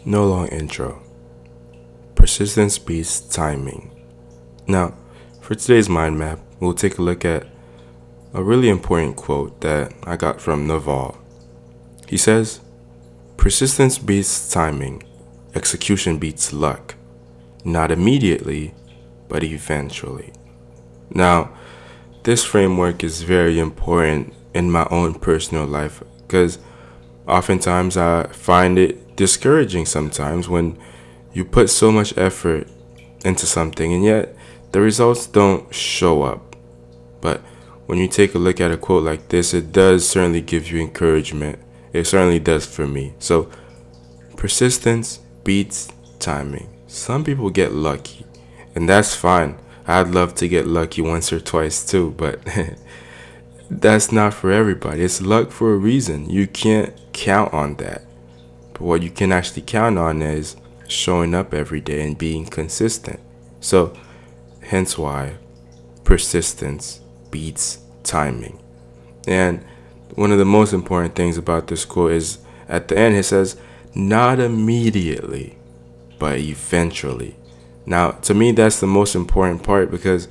No long intro. Persistence beats timing. Now, for today's mind map, we'll take a look at a really important quote that I got from Naval. He says, persistence beats timing, execution beats luck. Not immediately, but eventually. Now, this framework is very important in my own personal life because oftentimes I find it discouraging sometimes when you put so much effort into something and yet the results don't show up. But when you take a look at a quote like this, it does certainly give you encouragement. It certainly does for me. So, persistence beats timing. Some people get lucky, and that's fine. I'd love to get lucky once or twice too, but that's not for everybody. It's luck for a reason. You can't count on that. But what you can actually count on is showing up every day and being consistent. So, hence why persistence beats timing. And one of the most important things about this quote is at the end it says, not immediately, but eventually. Now, to me, that's the most important part because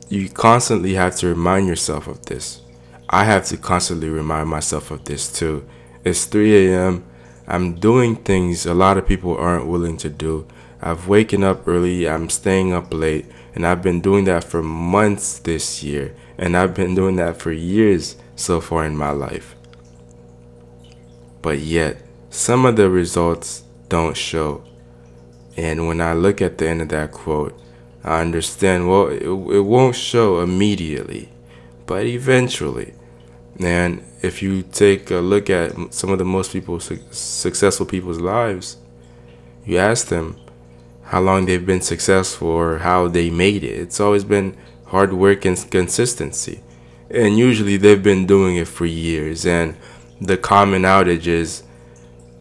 you constantly have to remind yourself of this. I have to constantly remind myself of this too. It's 3 a.m. I'm doing things a lot of people aren't willing to do. I've waken up early, I'm staying up late, and I've been doing that for months this year, and I've been doing that for years so far in my life. But yet, some of the results don't show. And when I look at the end of that quote, I understand, well, it won't show immediately, but eventually. And if you take a look at some of the most successful people's lives, you ask them how long they've been successful or how they made it. It's always been hard work and consistency. And usually they've been doing it for years. And the common outage is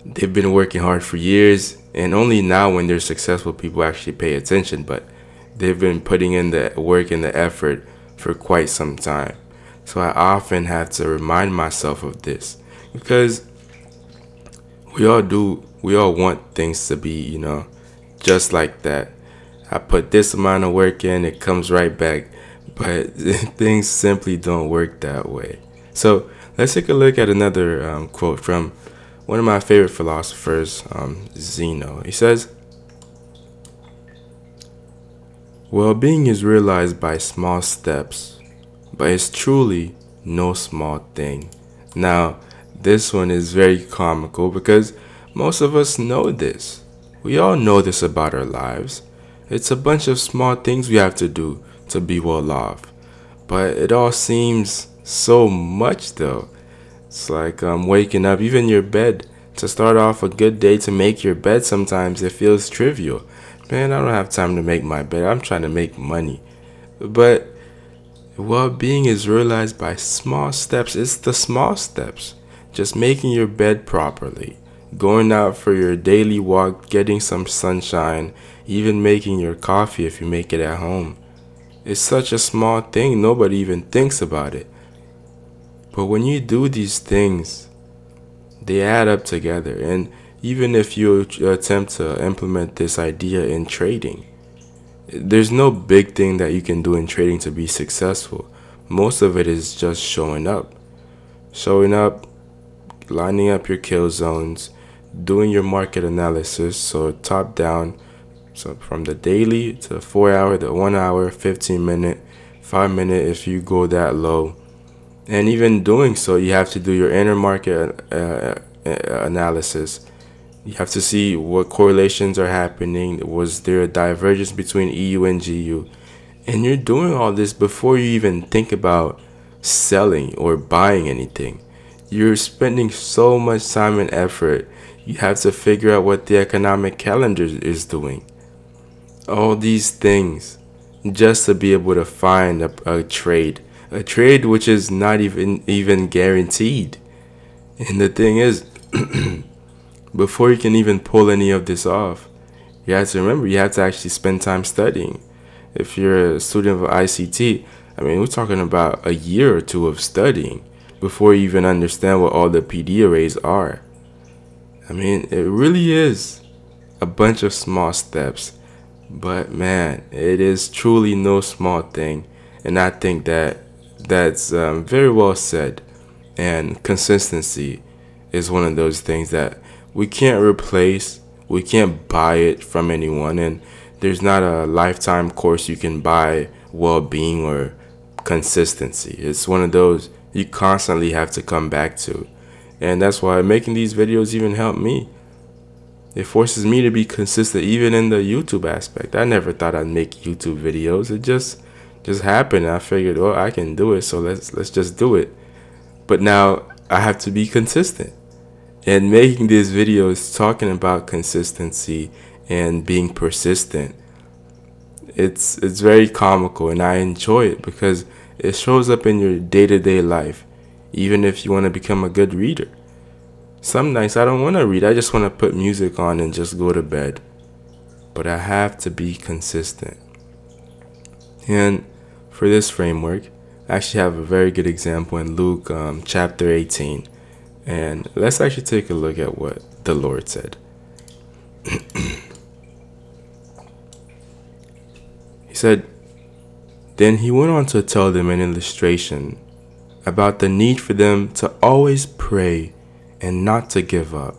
they've been working hard for years, and only now when they're successful people actually pay attention. But they've been putting in the work and the effort for quite some time. So I often have to remind myself of this because we all want things to be, just like that. I put this amount of work in, it comes right back. But things simply don't work that way. So let's take a look at another quote from one of my favorite philosophers, Zeno. He says, well-being is realized by small steps, but it's truly no small thing. Now, this one is very comical because most of us know this. We all know this about our lives. It's a bunch of small things we have to do to be well off. But it all seems so much though. It's like waking up, even your bed, to start off a good day, to make your bed, sometimes it feels trivial. Man, I don't have time to make my bed. I'm trying to make money. But well-being is realized by small steps. It's the small steps. Just making your bed properly, going out for your daily walk, getting some sunshine, even making your coffee if you make it at home. It's such a small thing, nobody even thinks about it. But when you do these things, they add up together. And even if you attempt to implement this idea in trading, there's no big thing that you can do in trading to be successful. Most of it is just showing up. Showing up, lining up your kill zones, doing your market analysis, so top down, so from the daily to the 4 hour, the 1 hour, 15 minute, 5 minute if you go that low. And even doing so, you have to do your inner market analysis. You have to see what correlations are happening. Was there a divergence between EU and GU? And you're doing all this before you even think about selling or buying anything. You're spending so much time and effort. You have to figure out what the economic calendar is doing. All these things just to be able to find a trade which is not even guaranteed. And the thing is, before you can even pull any of this off, you have to remember you have to actually spend time studying. If you're a student of ICT, I mean, we're talking about a year or two of studying before you even understand what all the PD arrays are. I mean, it really is a bunch of small steps. But man, it is truly no small thing. And I think that that's very well said. And consistency is one of those things that we can't replace. We can't buy it from anyone. And there's not a lifetime course you can buy well-being or consistency. It's one of those you constantly have to come back to. And that's why making these videos even help me. It forces me to be consistent even in the YouTube aspect. I never thought I'd make YouTube videos. It just happened. I figured, well, I can do it, so let's just do it. But now I have to be consistent. And making these videos talking about consistency and being persistent, it's very comical, and I enjoy it because it shows up in your day-to-day life, even if you want to become a good reader. Some nights I don't want to read. I just want to put music on and just go to bed. But I have to be consistent. And for this framework, I actually have a very good example in Luke chapter 18. And let's actually take a look at what the Lord said. He said, then he went on to tell them an illustration about the need for them to always pray and not to give up,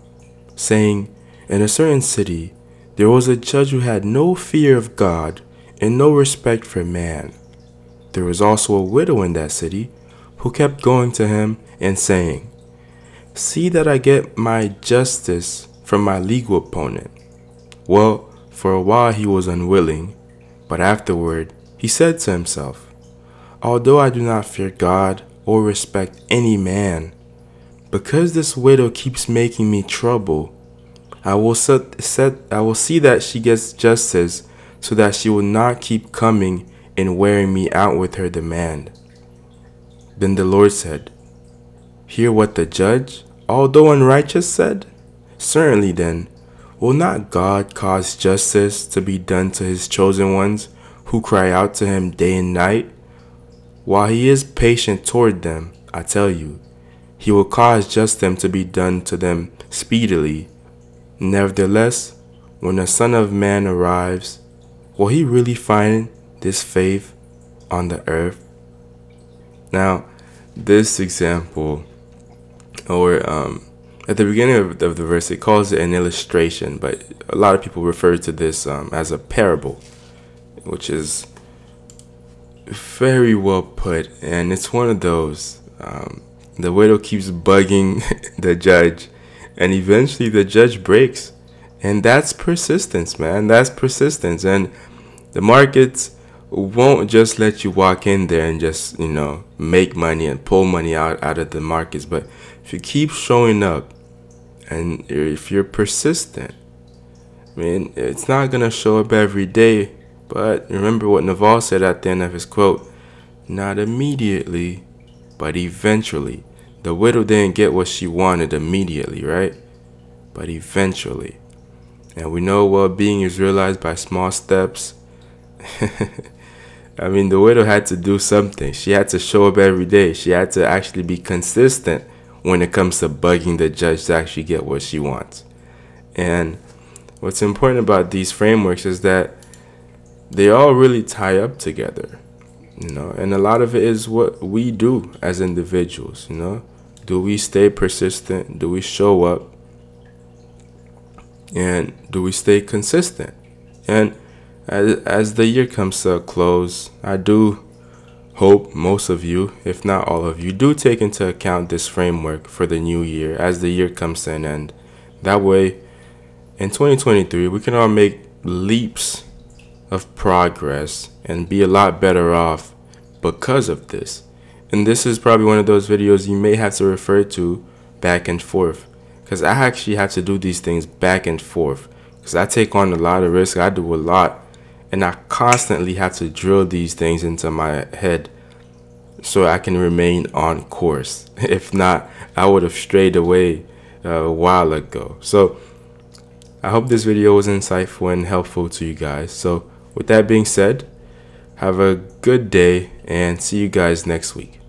saying, in a certain city there was a judge who had no fear of God and no respect for man. There was also a widow in that city who kept going to him and saying, see that I get my justice from my legal opponent. Well, for a while he was unwilling, but afterward he said to himself, although I do not fear God or respect any man, because this widow keeps making me trouble, I will see that she gets justice so that she will not keep coming and wearing me out with her demand. Then the Lord said, hear what the judge, although unrighteous, said? Certainly then, will not God cause justice to be done to his chosen ones who cry out to him day and night? While he is patient toward them, I tell you, he will cause justice to be done to them speedily. Nevertheless, when the Son of Man arrives, will he really find this faith on the earth? Now, this example, or at the beginning of the verse, it calls it an illustration, but a lot of people refer to this as a parable, which is very well put. And it's one of those, the widow keeps bugging the judge, and eventually the judge breaks. And that's persistence, man. That's persistence. And the markets won't just let you walk in there and just, make money and pull money out of the markets. But if you keep showing up and if you're persistent, I mean, it's not going to show up every day. But remember what Naval said at the end of his quote, not immediately, but eventually. The widow didn't get what she wanted immediately, right? But eventually. And we know well-being is realized by small steps. I mean, the widow had to do something. She had to show up every day. She had to actually be consistent when it comes to bugging the judge to actually get what she wants. And what's important about these frameworks is that they all really tie up together, and a lot of it is what we do as individuals. Do we stay persistent? Do we show up? And do we stay consistent? And as the year comes to a close, I do hope most of you, if not all of you, do take into account this framework for the new year as the year comes to an end. That way, in 2023, we can all make leaps of progress and be a lot better off because of this. And this is probably one of those videos you may have to refer to back and forth, because I actually have to do these things back and forth because I take on a lot of risk. I do a lot, and I constantly have to drill these things into my head so I can remain on course. If not, I would have strayed away a while ago. So I hope this video was insightful and helpful to you guys. So with that being said, have a good day and see you guys next week.